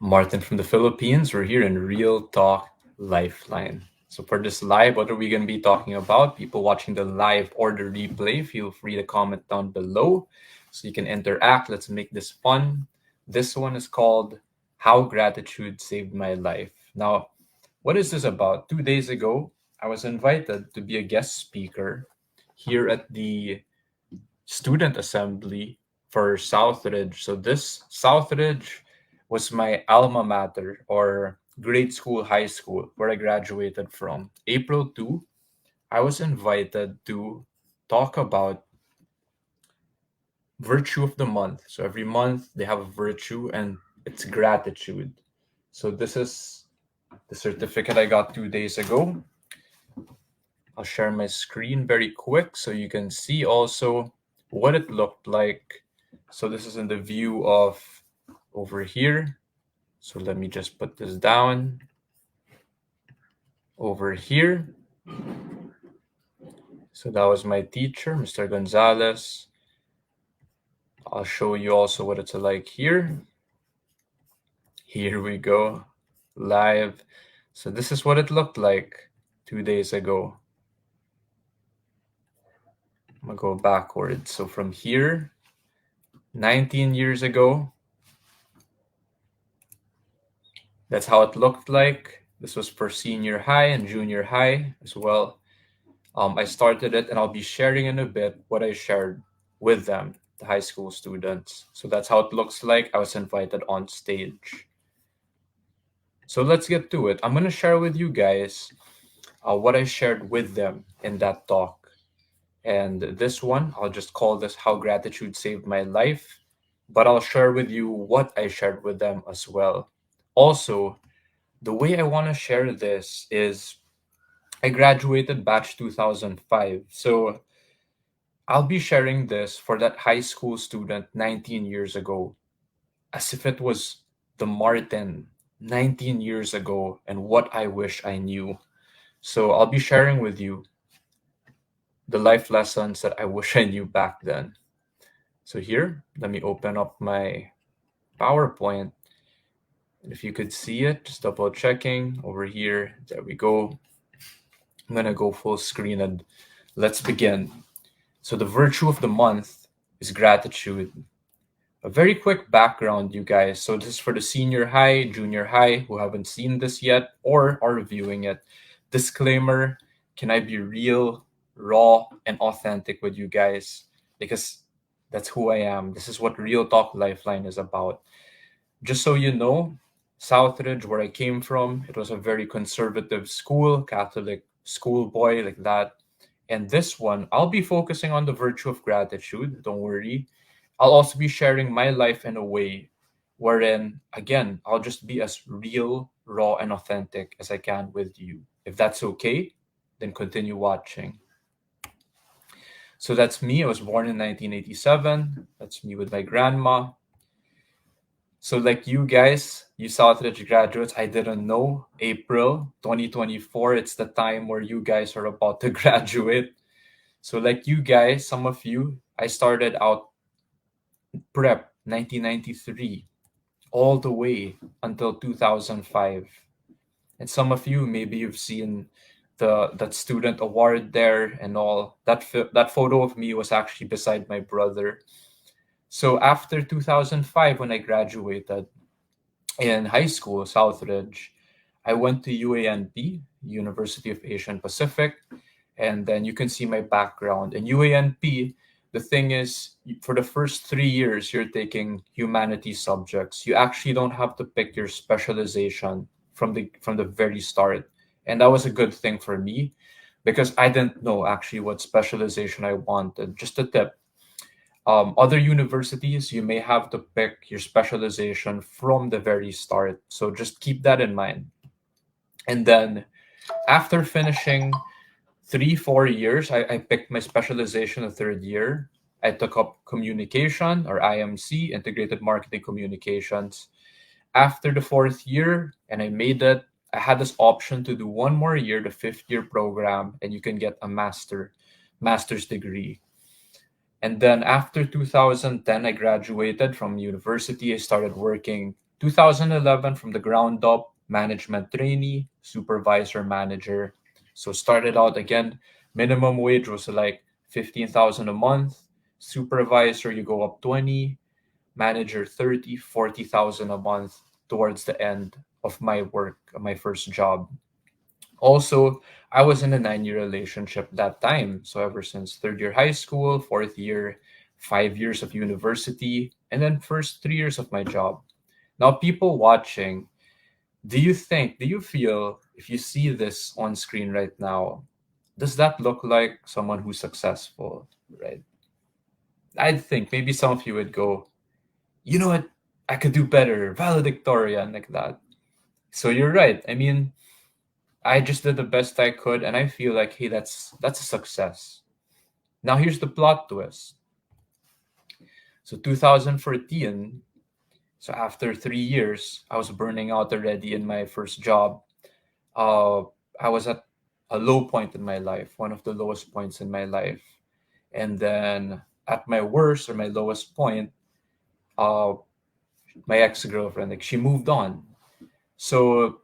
Martin from the Philippines. We're here in Real Talk Lifeline. So for this live, what are we going to be talking about? People watching the live or the replay, feel free to comment down below so you can interact. Let's make this fun. This one is called How Gratitude Saved My Life. Now, what is this about? 2 days ago, I was invited to be a guest speaker here at the student assembly for Southridge. So this Southridge was my alma mater or grade school, high school, where I graduated from. April 2, I was invited to talk about virtue of the month. So every month they have a virtue and it's gratitude. So this is the certificate I got 2 days ago. I'll share my screen very quick so you can see also what it looked like. So this is in the view of over here. So let me just put this down over here. So that was my teacher, Mr. Gonzalez. I'll show you also what it's like here. Here we go, live. So this is what it looked like 2 days ago. I'm gonna go backwards. So from here, 19 years ago, that's how it looked like. This was for senior high and junior high as well. I started it and I'll be sharing in a bit what I shared with them, the high school students. So that's how it looks like. I was invited on stage. So let's get to it. I'm going to share with you guys what I shared with them in that talk. And this one, I'll just call this How Gratitude Saved My Life. But I'll share with you what I shared with them as well. Also, the way I want to share this is I graduated batch 2005. So I'll be sharing this for that high school student 19 years ago, as if it was the Martin 19 years ago and what I wish I knew. So I'll be sharing with you the life lessons that I wish I knew back then. So here, let me open up my PowerPoint. And if you could see it, just double checking over here. There we go. I'm going to go full screen and let's begin. So the virtue of the month is gratitude. A very quick background, you guys. So this is for the senior high, junior high who haven't seen this yet or are reviewing it. Disclaimer, can I be real, raw, and authentic with you guys? Because that's who I am. This is what Real Talk Lifeline is about. Just so you know, Southridge, where I came from, it was a very conservative school, Catholic schoolboy like that. And this one, I'll be focusing on the virtue of gratitude. Don't worry. I'll also be sharing my life in a way wherein, again, I'll just be as real, raw, and authentic as I can with you. If that's okay, then continue watching. So that's me. I was born in 1987. That's me with my grandma. So like you guys, you Southridge graduates, I didn't know April 2024. It's the time where you guys are about to graduate. So like you guys, some of you, I started out prep 1993 all the way until 2005. And some of you, maybe you've seen that student award there and all. That photo of me was actually beside my brother. So after 2005, when I graduated in high school, Southridge, I went to UANP, University of Asian Pacific, and then you can see my background. In UANP, the thing is, for the first 3 years, you're taking humanities subjects. You actually don't have to pick your specialization from the very start, and that was a good thing for me because I didn't know actually what specialization I wanted. Just a tip: other universities, you may have to pick your specialization from the very start. So just keep that in mind. And then after finishing 3 4 years, I picked my specialization the third year. I took up communication or IMC, integrated marketing communications. After the fourth year, and I made it, I had this option to do one more year, the fifth year program, and you can get a master's degree. And then after 2010, I graduated from university. I started working 2011, from the ground up, management trainee, supervisor, manager. So started out again, minimum wage was like 15,000 a month. Supervisor, you go up 20, manager 30, 40,000 a month towards the end of my work, my first job. Also, I was in a 9 year relationship that time. So ever since third year high school, fourth year, 5 years of university, and then first 3 years of my job. Now, people watching, do you feel, if you see this on screen right now, does that look like someone who's successful, right? I think maybe some of you would go, you know what, I could do better, valedictorian, like that. So you're right. I mean, I just did the best I could, and I feel like, hey, that's a success. Now here's the plot twist. So 2014, so after 3 years, I was burning out already in my first job. uh, I was at a low point in my life, one of the lowest points in my life. And then at my worst or my lowest point, uh, my ex girlfriend, like she moved on. So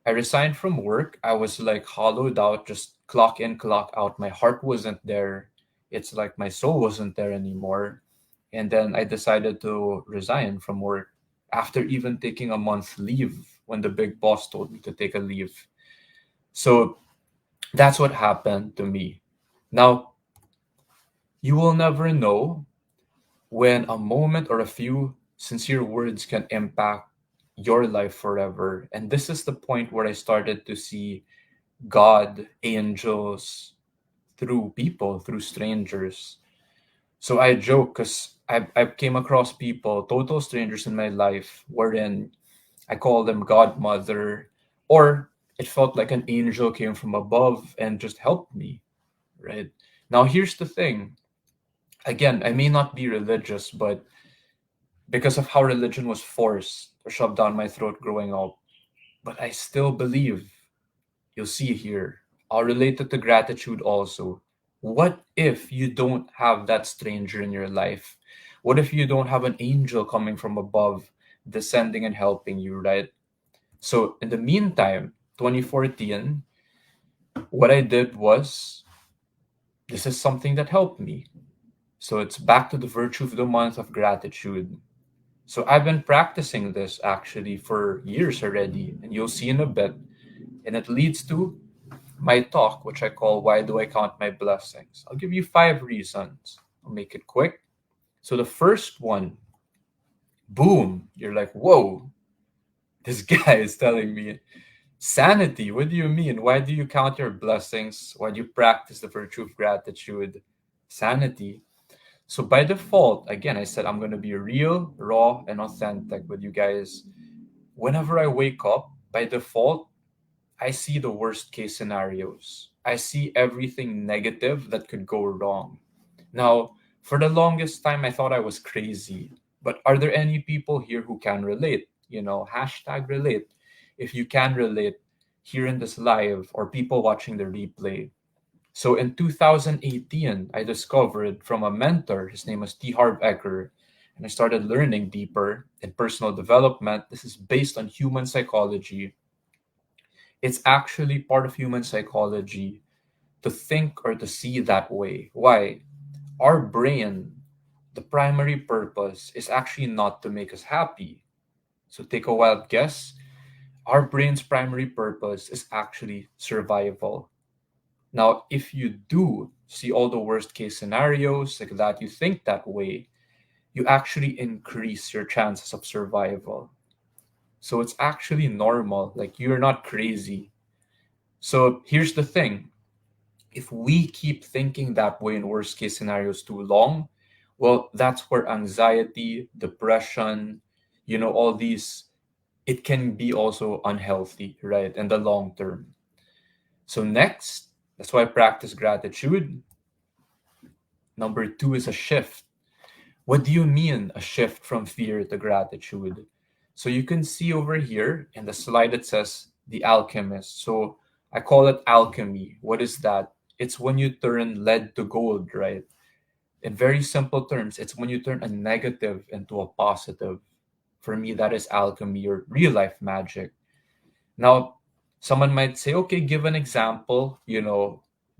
I resigned from work. I was like hollowed out, just clock in, clock out. My heart wasn't there. It's like my soul wasn't there anymore. And then I decided to resign from work after even taking a month leave when the big boss told me to take a leave. So that's what happened to me. Now, you will never know when a moment or a few sincere words can impact your life forever. And this is the point where I started to see God, angels, through people, through strangers. So I joke because I came across people, total strangers in my life, wherein I call them godmother, or it felt like an angel came from above and just helped me, right? Now, here's the thing. Again, I may not be religious, but because of how religion was forced or shoved down my throat growing up, but I still believe. You'll see here. I'll relate it to gratitude also. What if you don't have that stranger in your life? What if you don't have an angel coming from above, descending and helping you, right? So, in the meantime, 2014, what I did was this is something that helped me. So, it's back to the virtue of the month of gratitude. So, I've been practicing this actually for years already, and you'll see in a bit. And it leads to my talk, which I call Why Do I Count My Blessings? I'll give you 5 reasons. I'll make it quick. So the first one, boom, you're like, whoa, this guy is telling me sanity. What do you mean? Why do you count your blessings? Why do you practice the virtue of gratitude? Sanity. So by default, again, I said I'm going to be real, raw, and authentic with you guys. Whenever I wake up, by default, I see the worst case scenarios. I see everything negative that could go wrong. Now, for the longest time, I thought I was crazy. But are there any people here who can relate? Hashtag relate. If you can relate here in this live or people watching the replay. So in 2018, I discovered from a mentor, his name was T. Harv Eker, and I started learning deeper in personal development. This is based on human psychology. It's actually part of human psychology to think or to see that way. Why? Our brain, the primary purpose is actually not to make us happy. So take a wild guess. Our brain's primary purpose is actually survival. Now, if you do see all the worst case scenarios like that, you think that way, you actually increase your chances of survival. So it's actually normal. Like you're not crazy. So here's the thing, if we keep thinking that way in worst case scenarios too long, well, that's where anxiety, depression, all these, it can be also unhealthy, right? In the long term. So, next, that's why I practice gratitude. Number two is a shift. What do you mean a shift from fear to gratitude? So you can see over here in the slide it says the alchemist. So I call it alchemy. What is that? It's when you turn lead to gold, right? In very simple terms, it's when you turn a negative into a positive. For me, that is alchemy or real life magic. Now, someone might say, okay, give an example,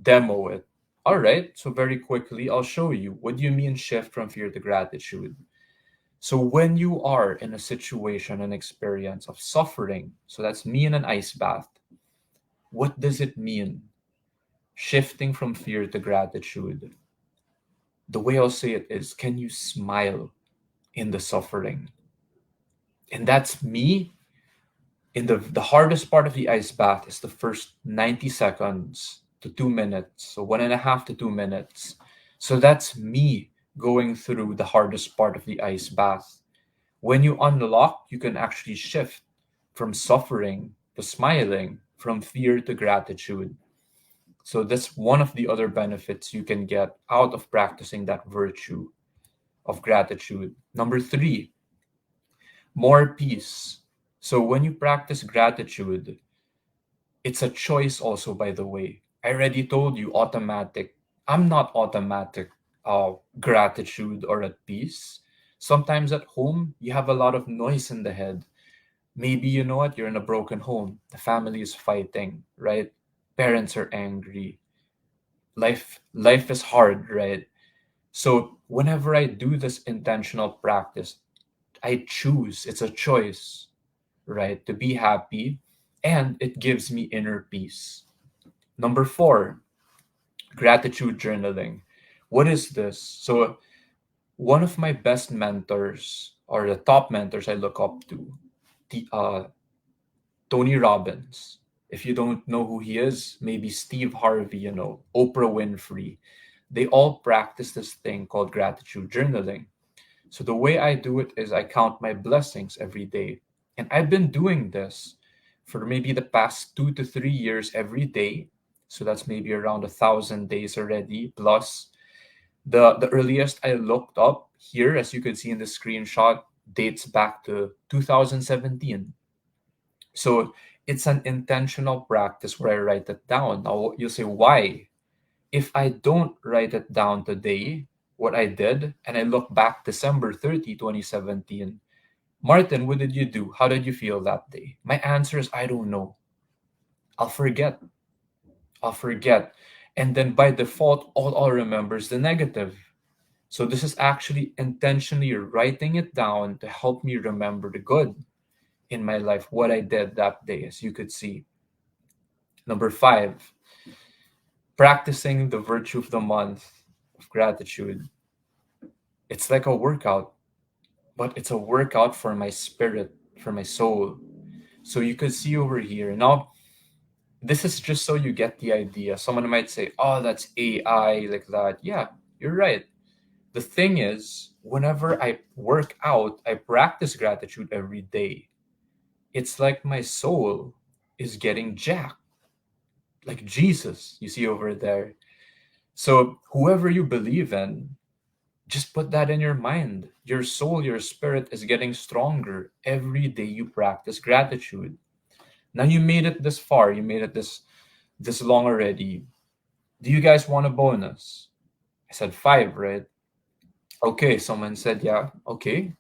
demo it. All right, so very quickly, I'll show you. What do you mean shift from fear to gratitude? So, when you are in a situation, an experience of suffering, so that's me in an ice bath, what does it mean? Shifting from fear to gratitude. The way I'll say it is, can you smile in the suffering? And that's me in the hardest part of the ice bath is the first 90 seconds to 2 minutes, so 1.5 to 2 minutes. So that's me going through the hardest part of the ice bath. When you unlock, you can actually shift from suffering to smiling, from fear to gratitude. So that's one of the other benefits you can get out of practicing that virtue of gratitude. Number three, more peace. So when you practice gratitude, it's a choice also, by the way. I already told you automatic. I'm not automatic gratitude or at peace. Sometimes at home, you have a lot of noise in the head. Maybe you know what, you're in a broken home. The family is fighting, right? Parents are angry. Life is hard, right? So whenever I do this intentional practice, I choose, it's a choice, right, to be happy, and it gives me inner peace. Number four, gratitude journaling. What is this? So, one of my best mentors, or the top mentors I look up to, the Tony Robbins. If you don't know who he is, maybe Steve Harvey, Oprah Winfrey. They all practice this thing called gratitude journaling. So the way I do it is I count my blessings every day. And I've been doing this for maybe the past 2 to 3 years every day. So that's maybe around 1,000 days already. Plus the earliest I looked up here, as you can see in the screenshot, dates back to 2017. So it's an intentional practice where I write it down. Now you'll say, why? If I don't write it down today, what I did, and I look back December 30, 2017, Martin, what did you do? How did you feel that day? My answer is, I don't know. I'll forget. I'll forget. And then by default, all I'll remember is the negative. So this is actually intentionally writing it down to help me remember the good in my life, what I did that day, as you could see. Number five, practicing the virtue of the month of gratitude. It's like a workout, but it's a workout for my spirit, for my soul. So you could see over here. Now, this is just so you get the idea. Someone might say, oh, that's AI, like that. Yeah, you're right. The thing is, whenever I work out, I practice gratitude every day. It's like my soul is getting jacked, like Jesus, you see over there. So, whoever you believe in, just put that in your mind. Your soul, your spirit is getting stronger every day you practice gratitude. Now you made it this far, you made it this long already. Do you guys want a bonus? I said five, right? Okay, someone said, yeah, okay,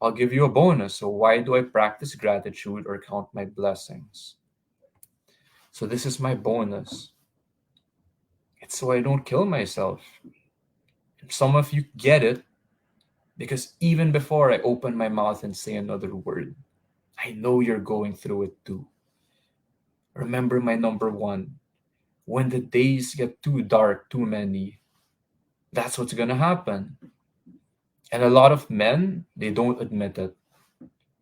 I'll give you a bonus. So why do I practice gratitude or count my blessings? So this is my bonus. It's so I don't kill myself. Some of you get it because even before I open my mouth and say another word, I know you're going through it too. Remember my number one. When the days get too dark, too many, that's what's gonna happen. And a lot of men, they don't admit it.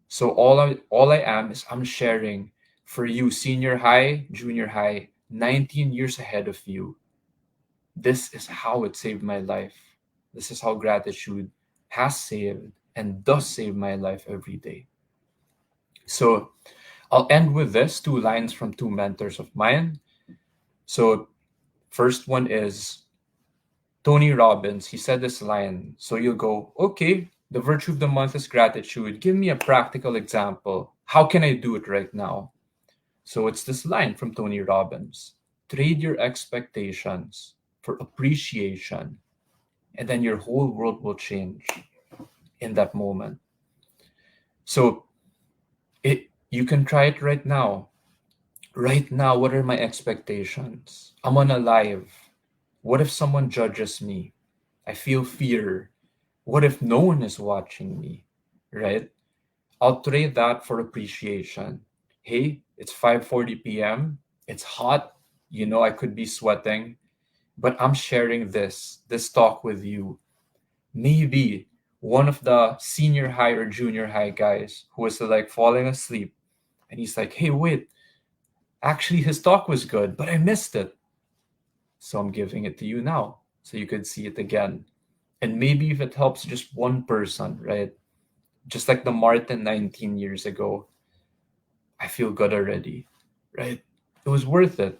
So all I am is I'm sharing for you, senior high, junior high, 19 years ahead of you. This is how it saved my life. This is how gratitude has saved and does save my life every day. So I'll end with this two lines from two mentors of mine. So first one is Tony Robbins. He said this line. So you'll go, okay, the virtue of the month is gratitude. Give me a practical example. How can I do it right now? So it's this line from Tony Robbins. Trade your expectations for appreciation, and then your whole world will change in that moment. So you can try it right now. Right now, what are my expectations? I'm on a live. What if someone judges me? I feel fear. What if no one is watching me? Right? I'll trade that for appreciation. Hey, it's 5:40 p.m. It's hot. I could be sweating, but I'm sharing this talk with you. Maybe one of the senior high or junior high guys who was like falling asleep, and he's like, "Hey, wait, actually his talk was good, but I missed it." So I'm giving it to you now so you could see it again. And maybe if it helps just one person, right? Just like the Martin 19 years ago, I feel good already, right? It was worth it.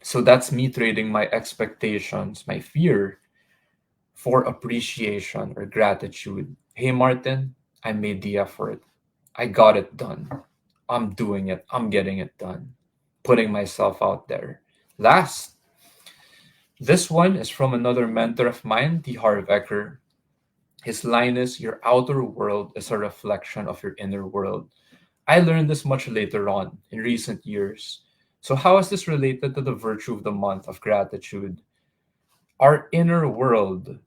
So that's me trading my expectations, my fear for appreciation or gratitude. Hey, Martin, I made the effort. I got it done. I'm doing it. I'm getting it done. Putting myself out there. Last, this one is from another mentor of mine, T. Harv Eker. His line is, "Your outer world is a reflection of your inner world." I learned this much later on in recent years. So, how is this related to the virtue of the month of gratitude? Our inner world,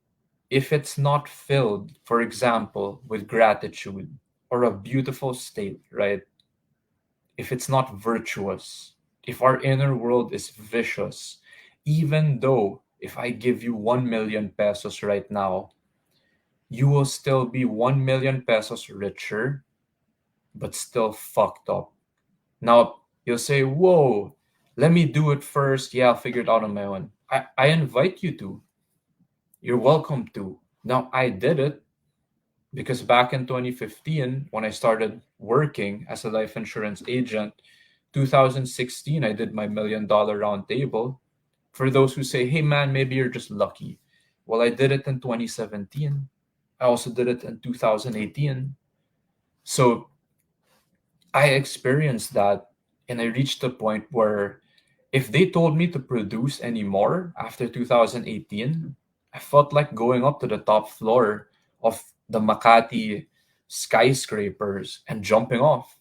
if it's not filled, for example, with gratitude or a beautiful state, right? If it's not virtuous, if our inner world is vicious, even though if I give you 1 million pesos right now, you will still be 1 million pesos richer, but still fucked up. Now, you'll say, whoa, let me do it first. Yeah, I'll figure it out on my own. I invite you to. You're welcome to. Now, I did it because back in 2015, when I started working as a life insurance agent, 2016, I did my $1 million round table. For those who say, hey man, maybe you're just lucky. Well, I did it in 2017. I also did it in 2018. So I experienced that, and I reached a point where if they told me to produce anymore after 2018, I felt like going up to the top floor of the Makati skyscrapers and jumping off.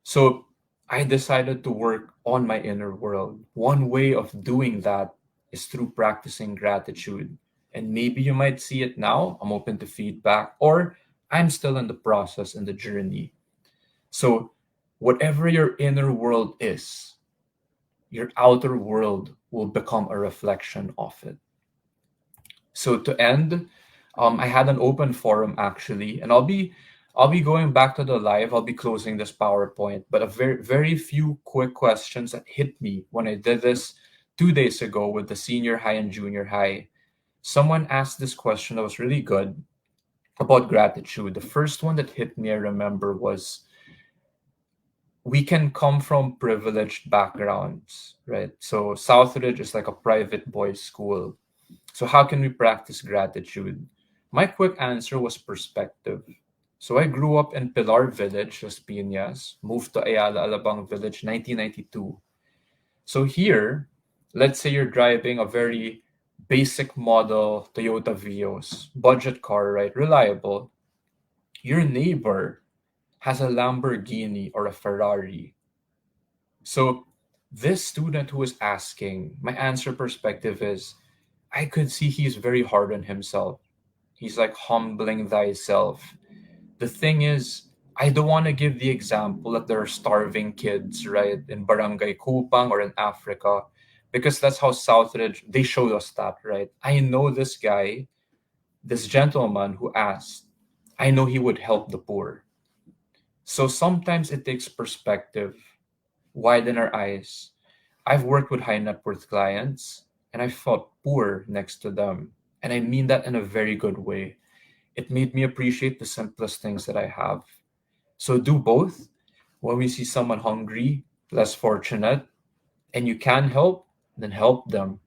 So I decided to work on my inner world. One way of doing that is through practicing gratitude. And maybe you might see it now. I'm open to feedback, or I'm still in the process, in the journey. So, whatever your inner world is, your outer world will become a reflection of it. So to end, I had an open forum actually, and I'll be going back to the live. I'll be closing this PowerPoint, but a very few quick questions that hit me when I did this 2 days ago with the senior high and junior high. Someone asked this question that was really good about gratitude. The first one that hit me, I remember, was, we can come from privileged backgrounds, right? So Southridge is like a private boys' school. So how can we practice gratitude? My quick answer was perspective. So I grew up in Pilar Village, Las Piñas, moved to Ayala Alabang Village 1992. So here, let's say you're driving a very basic model Toyota Vios, budget car, right? Reliable. Your neighbor has a Lamborghini or a Ferrari. So this student who is asking, my answer perspective is, I could see he's very hard on himself. He's like humbling thyself. The thing is, I don't want to give the example that there are starving kids, right, in Barangay Kupang or in Africa, because that's how Southridge, they showed us that, right? I know this guy, this gentleman who asked, I know he would help the poor. So sometimes it takes perspective, widen our eyes. I've worked with high net worth clients and I felt poor next to them. And I mean that in a very good way. It made me appreciate the simplest things that I have. So do both. When we see someone hungry, less fortunate, and you can help, then help them.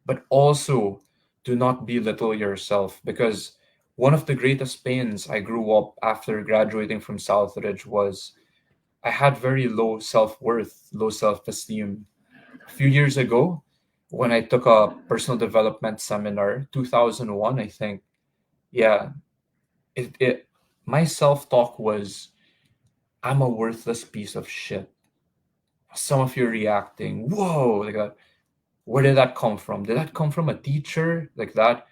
But also do not belittle yourself, because one of the greatest pains I grew up after graduating from Southridge was I had very low self worth, low self esteem. A few years ago, when I took a personal development seminar, 2001, I think, yeah, it my self-talk was, I'm a worthless piece of shit. Some of you reacting, whoa, like that. Where did that come from? Did that come from a teacher like that?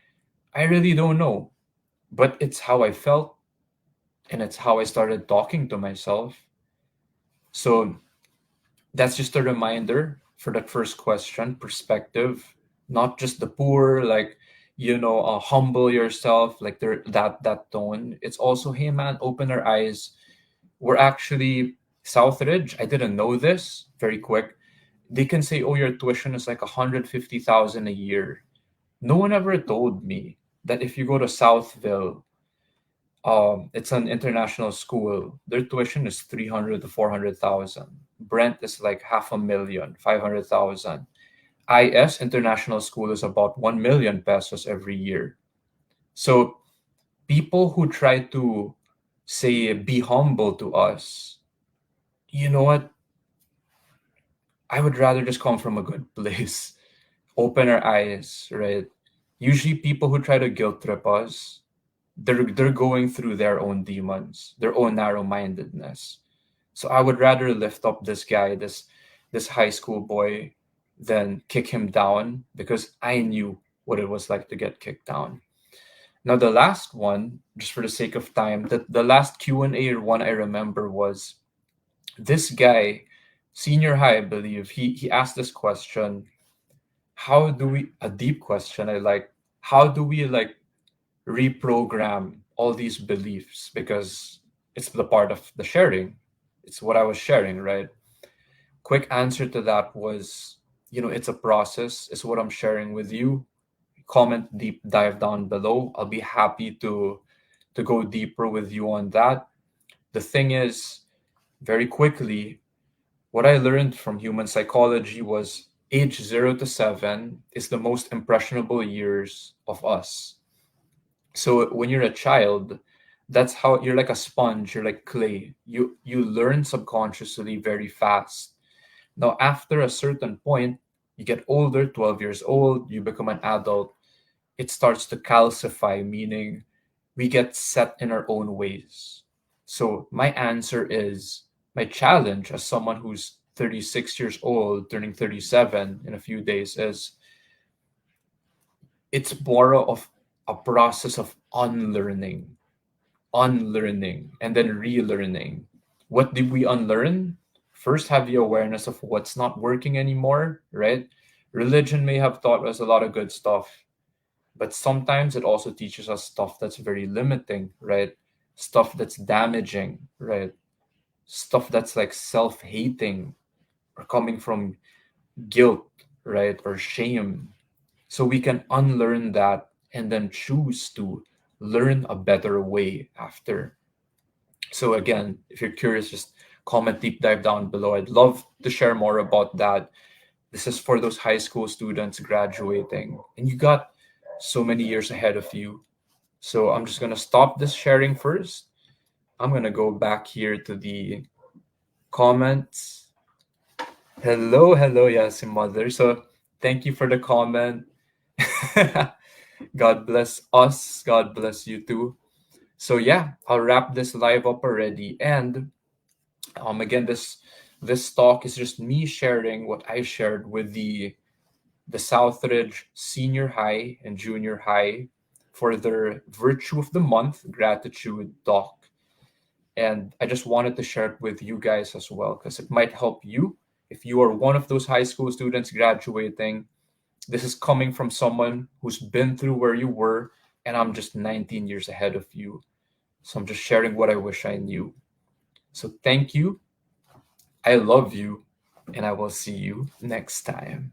I really don't know. But it's how I felt, and it's how I started talking to myself. So that's just a reminder for that first question, perspective, not just the poor, like, humble yourself, like that tone. It's also, hey man, open our eyes. We're actually Southridge. I didn't know this. Very quick. They can say, oh, your tuition is like 150,000 a year. No one ever told me that if you go to Southville, it's an international school. Their tuition is 300 to 400,000. Brent is like half a million, 500,000. IS International School is about 1 million pesos every year. So people who try to say be humble to us, you know what? I would rather just come from a good place. Open our eyes, right? Usually people who try to guilt trip us, they're going through their own demons, their own narrow-mindedness. So I would rather lift up this guy, this high school boy, than kick him down, because I knew what it was like to get kicked down. Now the last one, just for the sake of time, the last Q&A one I remember was this guy, senior high, I believe, he asked this question, how do we, a deep question, I like, how do we like reprogram all these beliefs, because it's the part of the sharing, it's what I was sharing, right? Quick answer to that was, it's a process. It's what I'm sharing with you. Comment, deep dive down below. I'll be happy to go deeper with you on that. The thing is, very quickly, what I learned from human psychology was age 0 to 7 is the most impressionable years of us. So when you're a child, that's how you're, like a sponge, you're like clay. You learn subconsciously very fast. Now after a certain point, you get older, 12 years old, you become an adult, it starts to calcify, meaning we get set in our own ways. So my answer is, my challenge as someone who's 36 years old, turning 37 in a few days, is it's more of a process of unlearning, and then relearning. What did we unlearn? First, have the awareness of what's not working anymore, right? Religion may have taught us a lot of good stuff, but sometimes it also teaches us stuff that's very limiting, right? Stuff that's damaging, right? Stuff that's like self-hating or coming from guilt, right? Or shame. So we can unlearn that and then choose to learn a better way after. So again, if you're curious, just comment deep dive down below. I'd love to share more about that. This is for those high school students graduating, and you got so many years ahead of you. So I'm just gonna stop this sharing first. I'm gonna go back here to the comments. Hello, hello, yes, mother. So thank you for the comment. God bless us. God bless you too. So yeah, I'll wrap this live up already. And again, this talk is just me sharing what I shared with the Southridge Senior High and Junior High for their Virtue of the Month gratitude talk. And I just wanted to share it with you guys as well, because it might help you if you are one of those high school students graduating. This is coming from someone who's been through where you were, and I'm just 19 years ahead of you. So I'm just sharing what I wish I knew. So thank you. I love you, and I will see you next time.